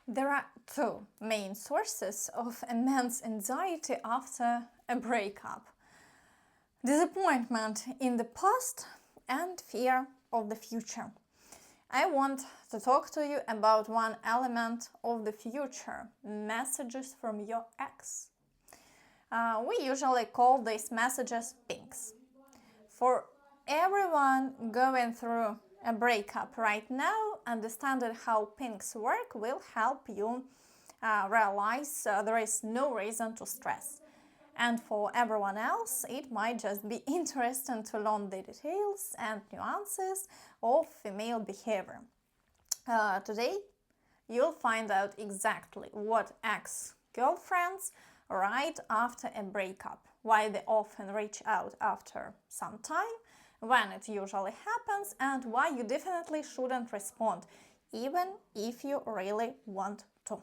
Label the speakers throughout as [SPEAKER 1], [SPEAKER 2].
[SPEAKER 1] There are two main sources of immense anxiety after a breakup: disappointment in the past and fear of the future. I want to talk to you about one element of the future: messages from your ex. We usually call these messages pings. For everyone going through a breakup right now, understanding how pings work will help you realize there is no reason to stress. And for everyone else, it might just be interesting to learn the details and nuances of female behavior. Today, you'll find out exactly what ex-girlfriends write after a breakup, why they often reach out after some time, when it usually happens, and why you definitely shouldn't respond, even if you really want to.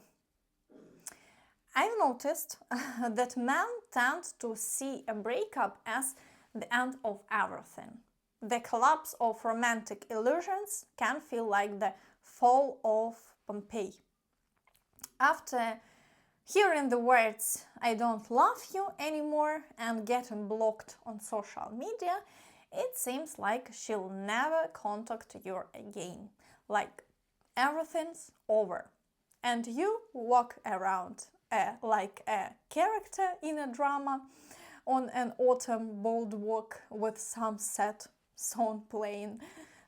[SPEAKER 1] I've noticed that men tend to see a breakup as the end of everything. The collapse of romantic illusions can feel like the fall of Pompeii. After hearing the words "I don't love you anymore" and getting blocked on social media, it seems like she'll never contact you again, like everything's over. And you walk around like a character in a drama on an autumn boardwalk with sunset song playing,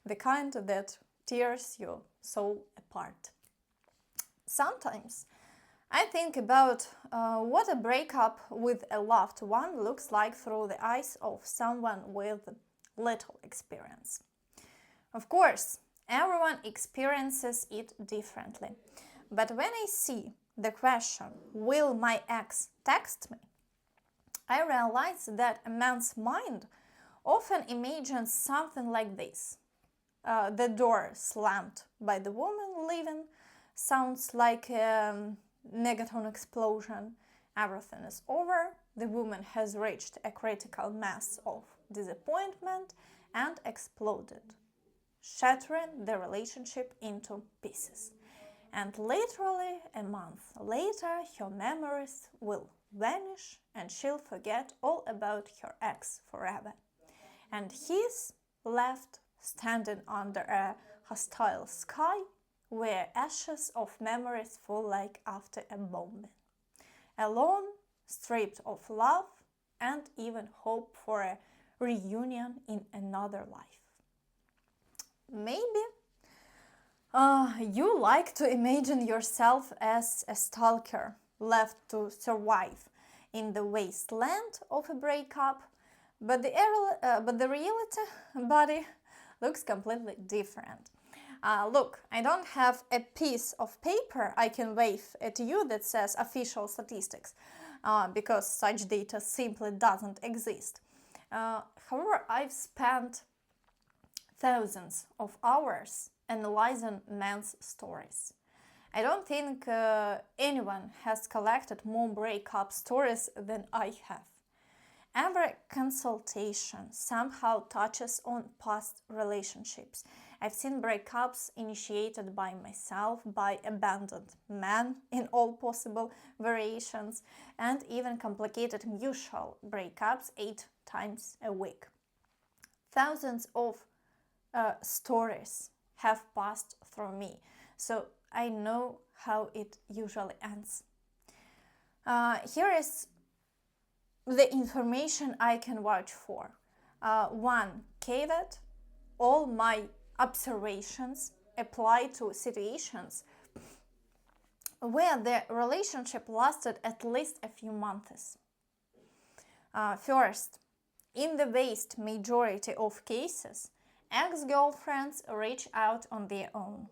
[SPEAKER 1] the kind that tears your soul apart. Sometimes I think about what a breakup with a loved one looks like through the eyes of someone with little experience. Of course, everyone experiences it differently. But when I see the question, "Will my ex text me?" I realize that a man's mind often imagines something like this. The door slammed by the woman leaving sounds like a megaton explosion. Everything is over. The woman has reached a critical mass of disappointment and exploded, shattering the relationship into pieces. And literally a month later, her memories will vanish and she'll forget all about her ex forever. And he's left standing under a hostile sky where ashes of memories fall like after a bombing. Alone, stripped of love and even hope for a reunion in another life. Maybe you like to imagine yourself as a stalker left to survive in the wasteland of a breakup, but the reality, buddy, looks completely different. Look, I don't have a piece of paper I can wave at you that says official statistics, because such data simply doesn't exist. However, I've spent thousands of hours analyzing men's stories. I don't think anyone has collected more breakup stories than I have. Every consultation somehow touches on past relationships. I've seen breakups initiated by myself, by abandoned men in all possible variations, and even complicated mutual breakups 8 times a week. Thousands of stories have passed through me, so I know how it usually ends. Here is the information I can vouch for. One caveat: all my observations apply to situations where the relationship lasted at least a few months. First, in the vast majority of cases, ex-girlfriends reach out on their own.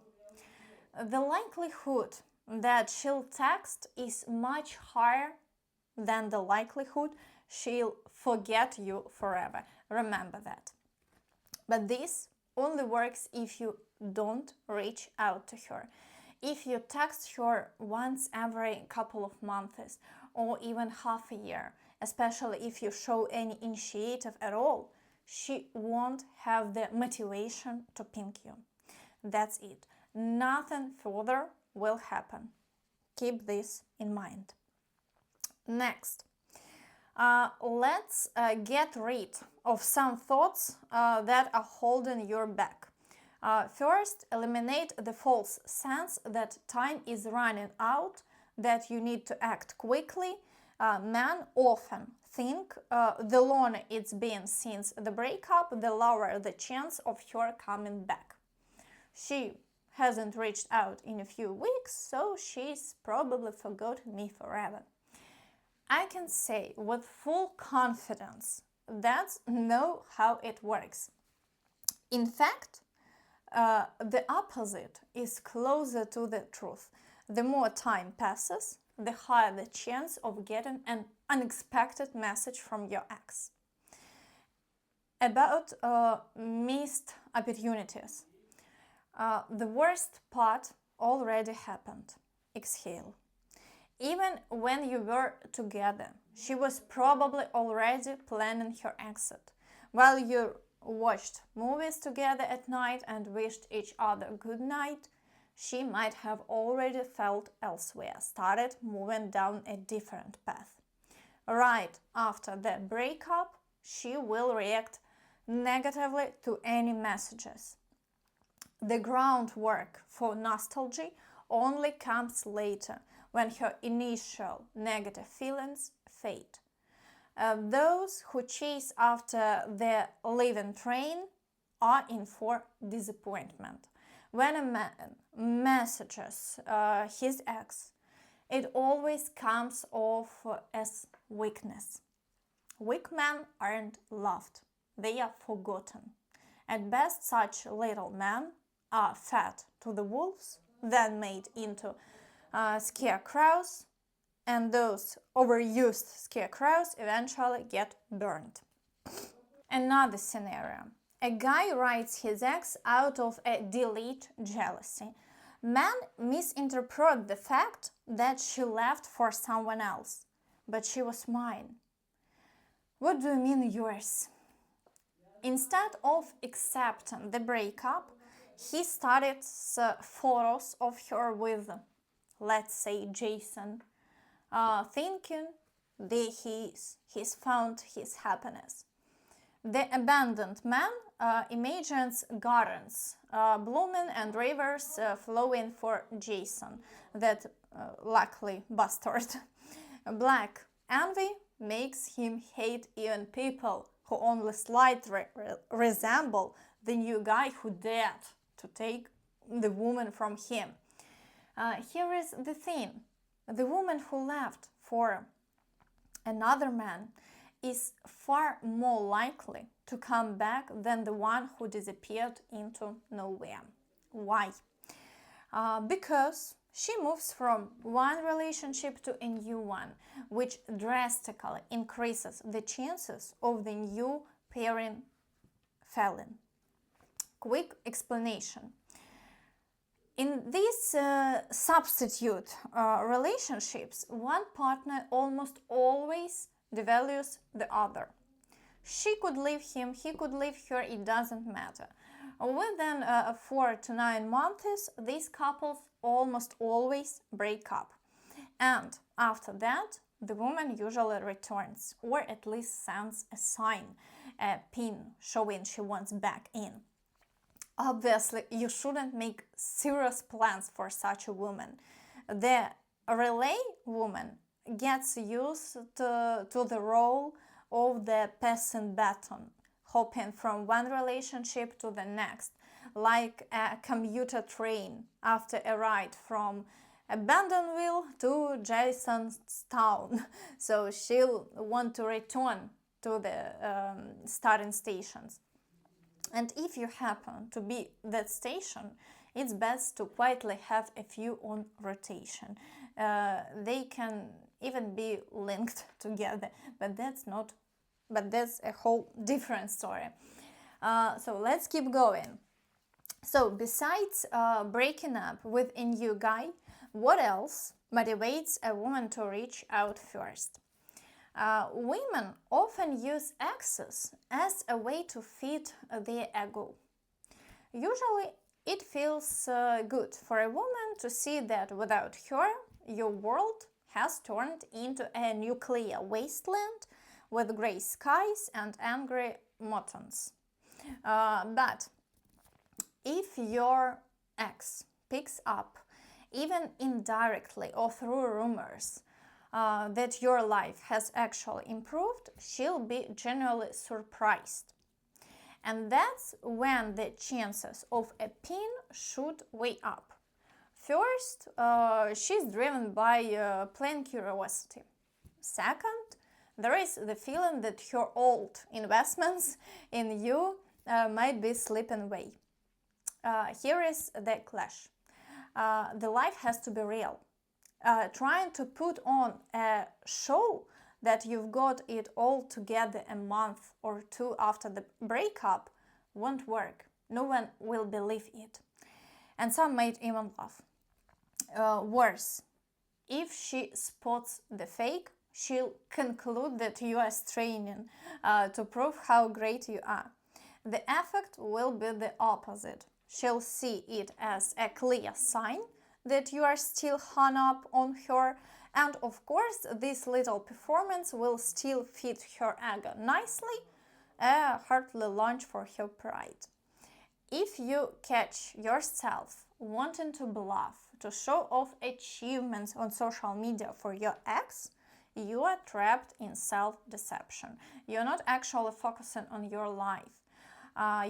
[SPEAKER 1] The likelihood that she'll text is much higher than the likelihood she'll forget you forever. Remember that. But this only works if you don't reach out to her. If you text her once every couple of months or even half a year, especially if you show any initiative at all, she won't have the motivation to ping you. That's it. Nothing further will happen. Keep this in mind. Next, let's get rid of some thoughts that are holding you back. First, eliminate the false sense that time is running out, that you need to act quickly. Men often think the longer it's been since the breakup, the lower the chance of her coming back. She hasn't reached out in a few weeks, so she's probably forgotten me forever. I can say with full confidence that's not how it works. In fact, the opposite is closer to the truth. The more time passes, the higher the chance of getting an unexpected message from your ex. About missed opportunities. The worst part already happened. Exhale. Even when you were together, she was probably already planning her exit. While you watched movies together at night and wished each other good night, she might have already felt elsewhere, started moving down a different path. Right after the breakup, she will react negatively to any messages. The groundwork for nostalgia only comes later, when her initial negative feelings fade. Those who chase after the leaving train are in for disappointment. When a man messages his ex, it always comes off as weakness. Weak men aren't loved, they are forgotten. At best, such little men are fed to the wolves, then made into scarecrows, and those overused scarecrows eventually get burned. Another scenario. A guy writes his ex out of a delete jealousy. Men misinterpret the fact that she left for someone else. But she was mine. What do you mean yours? Instead of accepting the breakup, he studied photos of her with, let's say, Jason, thinking there he is. He's found his happiness. The abandoned man imagines gardens blooming and rivers flowing for Jason, that luckily bastard. Black envy makes him hate even people who only slightly resemble the new guy who dared to take the woman from him. Here is the thing. The woman who left for another man is far more likely to come back than the one who disappeared into nowhere. Why? Because she moves from one relationship to a new one, which drastically increases the chances of the new pairing failing. Quick explanation. In these substitute relationships, one partner almost always devalues the other. She could leave him, he could leave her, it doesn't matter. Within 4 to 9 months, these couples almost always break up. And after that, the woman usually returns, or at least sends a sign, a pin showing she wants back in. Obviously, you shouldn't make serious plans for such a woman. The relay woman gets used to the role of the passing baton, hopping from one relationship to the next, like a commuter train after a ride from Abandonville to Jasonstown. So she'll want to return to the starting stations. And if you happen to be that station, it's best to quietly have a few on rotation. They can even be linked together, but that's a whole different story. So let's keep going. So besides breaking up with a new guy, what else motivates a woman to reach out first? Women often use exes as a way to feed their ego. Usually, it feels good for a woman to see that without her, your world has turned into a nuclear wasteland with gray skies and angry mutants. But if your ex picks up, even indirectly or through rumors, that your life has actually improved, she'll be genuinely surprised. And that's when the chances of a pin should weigh up. First, she's driven by plain curiosity. Second, there is the feeling that her old investments in you might be slipping away. Here is the clash. The life has to be real. Trying to put on a show that you've got it all together a month or two after the breakup won't work. No one will believe it. And some might even laugh. Worse, if she spots the fake, she'll conclude that you are straining to prove how great you are. The effect will be the opposite. She'll see it as a clear sign that you are still hung up on her, and of course this little performance will still fit her ego nicely, a hearty lunch for her pride. If you catch yourself wanting to bluff, to show off achievements on social media for your ex, you are trapped in self-deception. You're not actually focusing on your life.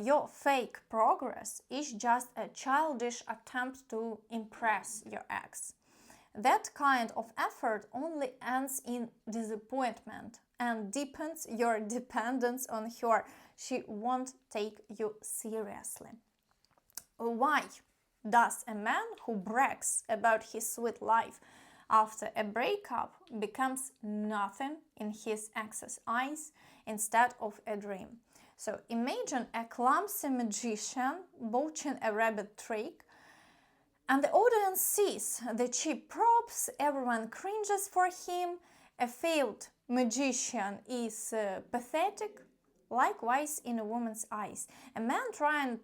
[SPEAKER 1] Your fake progress is just a childish attempt to impress your ex. That kind of effort only ends in disappointment and deepens your dependence on her. She won't take you seriously. Why does a man who brags about his sweet life after a breakup becomes nothing in his ex's eyes instead of a dream? So imagine a clumsy magician botching a rabbit trick, and the audience sees the cheap props, everyone cringes for him, a failed magician is pathetic. Likewise, in a woman's eyes, a man trying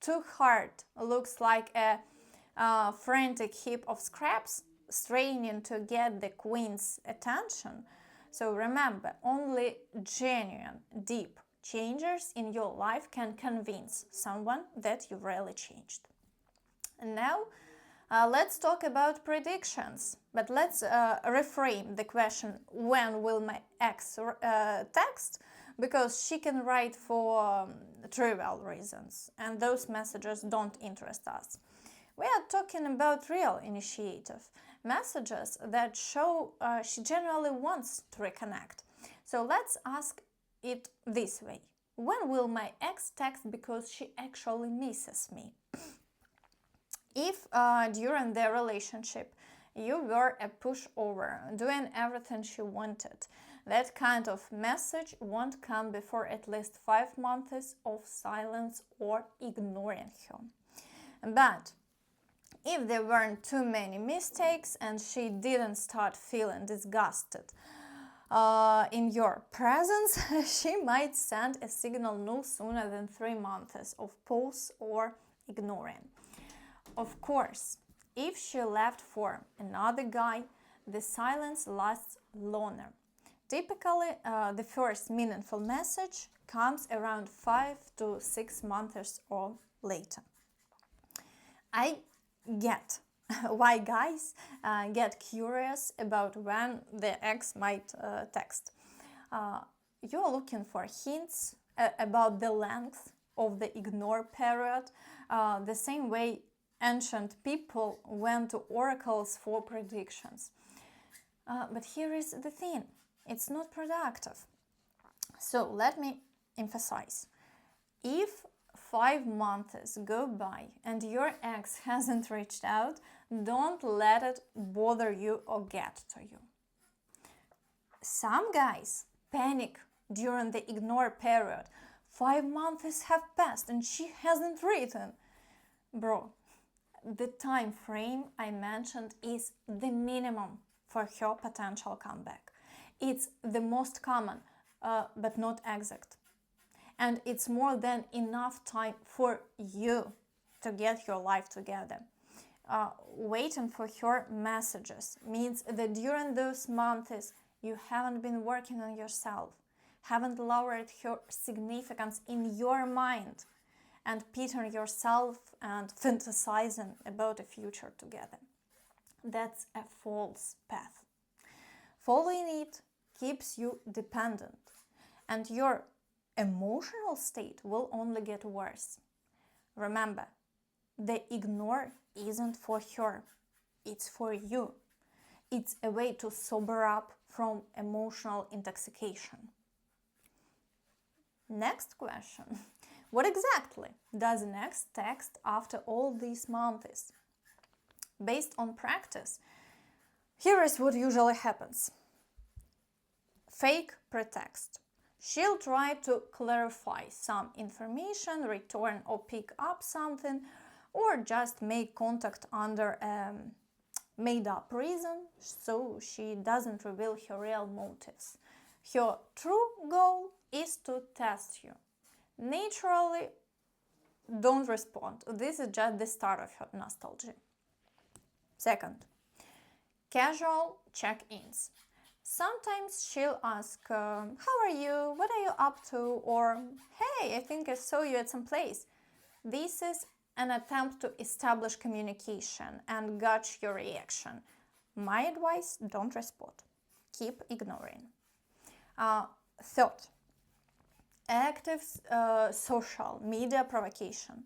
[SPEAKER 1] too hard looks like a frantic heap of scraps, straining to get the queen's attention. So remember, only genuine, deep changes in your life can convince someone that you've really changed. And now let's talk about predictions, but let's reframe the question, when will my ex text, because she can write for trivial reasons and those messages don't interest us. We are talking about real initiative, messages that show she genuinely wants to reconnect. So let's ask it this way: when will my ex text because she actually misses me? If during their relationship you were a pushover, doing everything she wanted, that kind of message won't come before at least 5 months of silence or ignoring her. But if there weren't too many mistakes and she didn't start feeling disgusted in your presence, she might send a signal no sooner than 3 months of pause or ignoring. Of course, if she left for another guy, the silence lasts longer. Typically, the first meaningful message comes around 5 to 6 months or later. I get why guys get curious about when the ex might text. You're looking for hints about the length of the ignore period, the same way ancient people went to oracles for predictions. But here is the thing, it's not productive. So let me emphasize. If 5 months go by and your ex hasn't reached out, don't let it bother you or get to you. Some guys panic during the ignore period. 5 months have passed and she hasn't written. Bro, the time frame I mentioned is the minimum for her potential comeback. It's the most common, but not exact. And it's more than enough time for you to get your life together. Waiting for her messages means that during those months you haven't been working on yourself, haven't lowered her significance in your mind, and pitying yourself and fantasizing about a future together. That's a false path. Following it keeps you dependent, and your emotional state will only get worse. Remember, the ignore isn't for her, it's for you. It's a way to sober up from emotional intoxication. Next question. What exactly does next text after all these months? Based on practice, here is what usually happens. Fake pretext. She'll try to clarify some information, return or pick up something, or just make contact under a made-up reason, so she doesn't reveal her real motives. Her true goal is to test you. Naturally, don't respond. This is just the start of her nostalgia. Second, casual check-ins. Sometimes she'll ask, how are you? What are you up to? Or, hey, I think I saw you at some place. This is an attempt to establish communication and gauge your reaction. My advice, don't respond. Keep ignoring. Third, active social media provocation.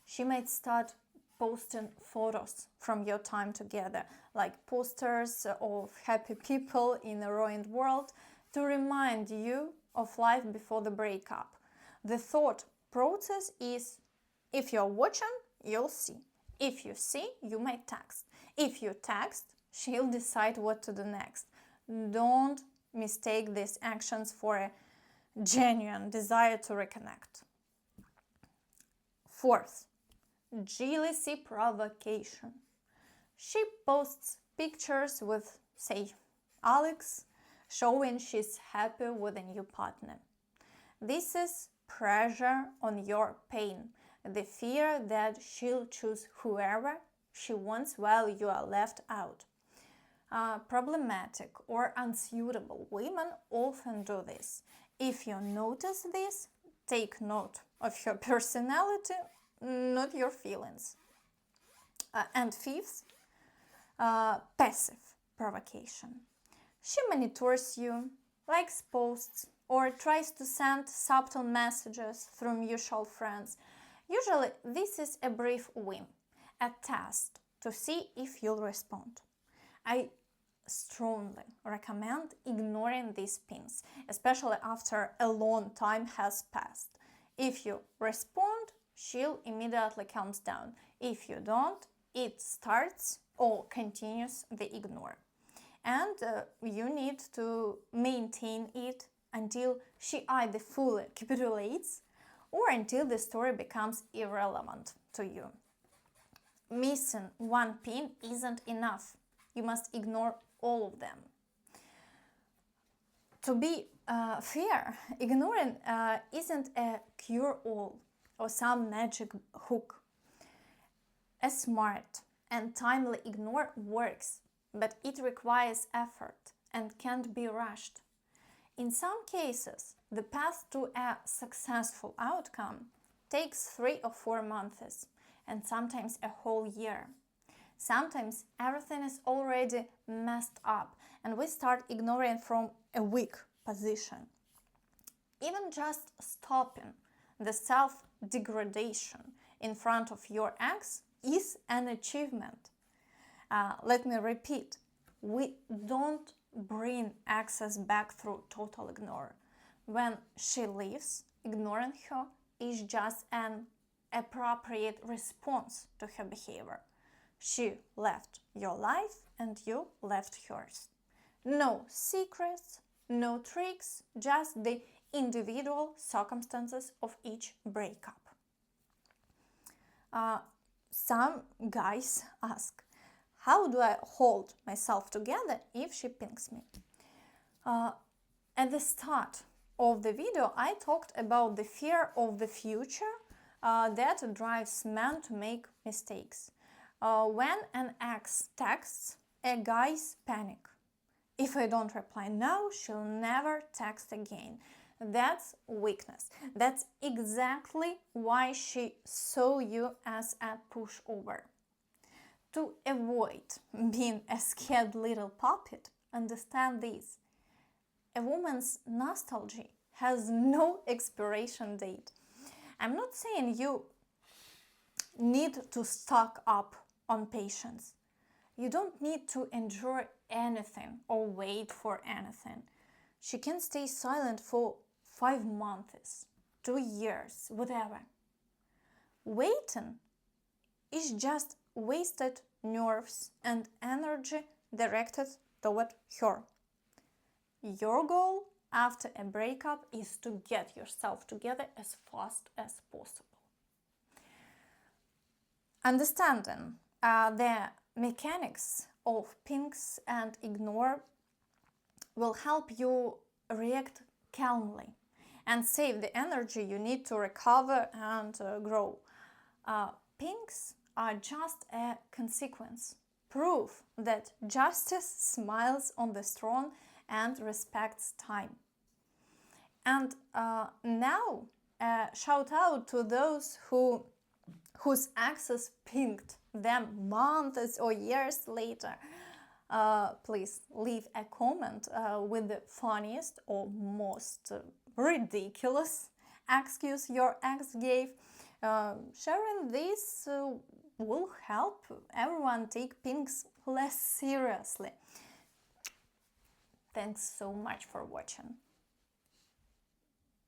[SPEAKER 1] She might start posting photos from your time together, like posters of happy people in a ruined world, to remind you of life before the breakup. The thought process is, if you're watching, you'll see. If you see, you might text. If you text, she'll decide what to do next. Don't mistake these actions for a genuine desire to reconnect. Fourth, jealousy provocation. She posts pictures with, say, Alex, showing she's happy with a new partner. This is pressure on your pain, the fear that she'll choose whoever she wants while you are left out. Problematic or unsuitable women often do this. If you notice this, take note of her personality, not your feelings. And fifth, passive provocation. She monitors you, likes posts, or tries to send subtle messages through mutual friends. Usually, this is a brief whim, a test to see if you'll respond. I strongly recommend ignoring these pings, especially after a long time has passed. If you respond, she'll immediately calms down. If you don't, it starts or continues the ignore. And you need to maintain it until she either fully capitulates or until the story becomes irrelevant to you. Missing one pin isn't enough. You must ignore all of them. To be fair, ignoring isn't a cure-all or some magic hook. A smart and timely ignore works, but it requires effort and can't be rushed. In some cases, the path to a successful outcome takes 3 or 4 months, and sometimes a whole year. Sometimes everything is already messed up, and we start ignoring from a weak position. Even just stopping the self-degradation in front of your ex is an achievement. Let me repeat, we don't bring exes back through total ignore. When she leaves, ignoring her is just an appropriate response to her behavior. She left your life and you left hers. No secrets, no tricks, just the individual circumstances of each breakup. Some guys ask, how do I hold myself together if she pings me? At the start of the video, I talked about the fear of the future that drives men to make mistakes. When an ex texts, a guy's panic. If I don't reply now, she'll never text again. That's weakness. That's exactly why she saw you as a pushover. To avoid being a scared little puppet, understand this. A woman's nostalgia has no expiration date. I'm not saying you need to stock up on patience. You don't need to endure anything or wait for anything. She can stay silent for 5 months, 2 years, whatever. Waiting is just wasted nerves and energy directed toward her. Your goal after a breakup is to get yourself together as fast as possible. Understanding the mechanics of pinks and ignore will help you react calmly and save the energy you need to recover and grow. Pinks are just a consequence, proof that justice smiles on the strong and respects time. And now, shout out to those whose exes pinked them months or years later. Please leave a comment with the funniest or most ridiculous excuse your ex gave. Sharing this will help everyone take pinks less seriously. Thanks so much for watching.